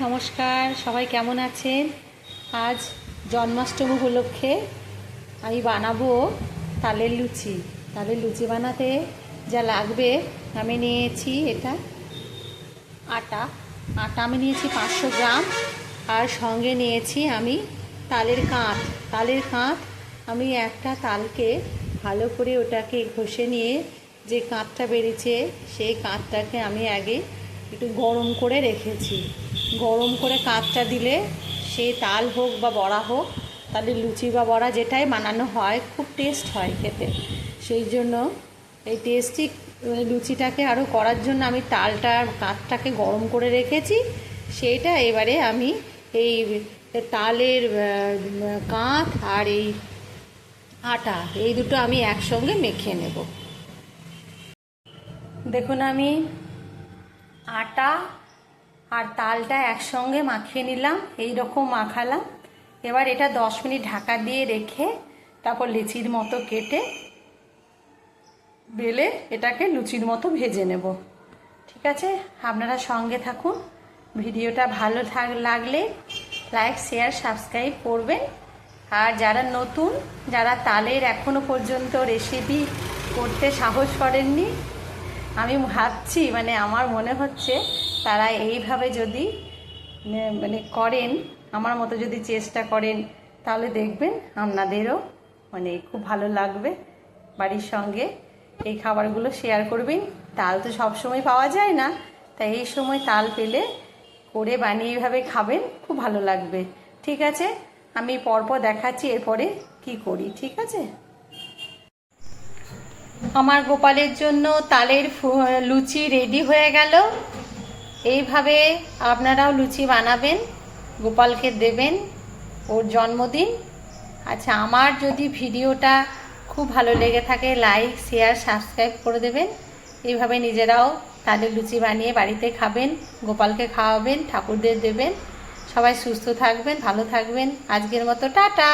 নমস্কার, সবাই কেমন আছেন? আজ জন্মাষ্টমী উপলক্ষে আমি বানাবো তালের লুচি। তালের লুচি বানাতে যা লাগবে আমি নিয়েছি আটা আমি নিয়েছি 500 গ্রাম। আর সঙ্গে নিয়েছি আমি তালের কাঁধ। আমি একটা তালকে ভালো করে ওটাকে ঘষে নিয়ে যে কাঁধটা বেরিয়েছে সেই কাঁধটাকে আমি আগে একটু গরম করে রেখেছি। গরম করে কাঁধটা দিলে সেই তাল হোক বা বড়া হোক, তাহলে লুচি বা বড়া যেটাই বানানো হয় খুব টেস্ট হয় খেতে। সেই জন্য এই টেস্টি লুচিটাকে আরও করার জন্য আমি কাঁধটাকে গরম করে রেখেছি। সেইটা এবারে আমি এই তালের কাঁধ আর এই আটা এই দুটো আমি একসঙ্গে মেখে নেব। দেখুন, আমি আটা আর তালটা একসঙ্গে মাখিয়ে নিলাম, এই রকম মাখালাম। এবার এটা 10 মিনিট ঢাকা দিয়ে রেখে তারপর লিচির মতো কেটে বেলে এটাকে লুচির মতো ভেজে নেব। ঠিক আছে, আপনারা সঙ্গে থাকুন। ভিডিওটা ভালো লাগলে লাইক, শেয়ার, সাবস্ক্রাইব করবেন। আর যারা নতুন, যারা তালের এখনো পর্যন্ত রেসিপি করতে সাহস করেননি, আমি ভাবছি আমার মনে হচ্ছে তারা এইভাবে যদি করেন, আমার মতো যদি চেষ্টা করেন, তাহলে দেখবেন আপনাদেরও খুব ভালো লাগবে। বাড়ির সঙ্গে এই খাবারগুলো শেয়ার করবেন। তাল তো সবসময় পাওয়া যায় না, তাই এই সময় তাল পেলে করে বানিয়ে এইভাবে খাবেন, খুব ভালো লাগবে। ঠিক আছে, আমি পরপর দেখাচ্ছি এরপরে কি করি। ঠিক আছে, আমার গোপালের জন্য তালের লুচি রেডি হয়ে গেল। এইভাবে আপনারাও লুচি বানাবেন, গোপালকে দেবেন, ওর জন্মদিন। আচ্ছা, আমার যদি ভিডিওটা খুব ভালো লেগে থাকে লাইক, শেয়ার, সাবস্ক্রাইব করে দেবেন। এইভাবে নিজেরাও তালের লুচি বানিয়ে বাড়িতে খাবেন, গোপালকে খাওয়াবেন, ঠাকুরদের দেবেন। সবাই সুস্থ থাকবেন, ভালো থাকবেন। আজকের মতো টাটা।